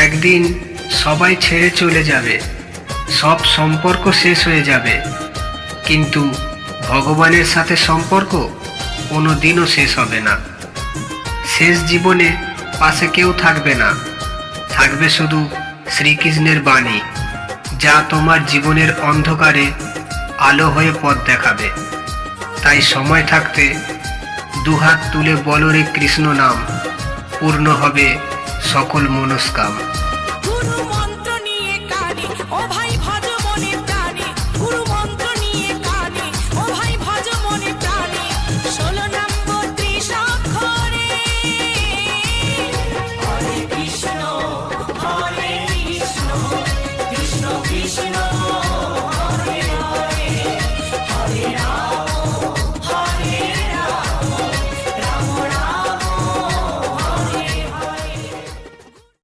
একদিন সবাই ছেড়ে চলে যাবে, সব সম্পর্ক শেষ হয়ে যাবে, কিন্তু ভগবানের সাথে সম্পর্ক কোনো দিনও শেষ হবে না। শেষ জীবনে পাশে কেউ থাকবে না, থাকবে শুধু শ্রীকৃষ্ণের বাণী, যা তোমার জীবনের অন্ধকারে আলো হয়ে পথ দেখাবে। তাই সময় থাকতে দুহাত তুলে বলো রে কৃষ্ণ নাম, পূর্ণ হবে সকল মনস্কাম। গুরু মন্ত্র নিয়ে কারি ও ভাই ভজ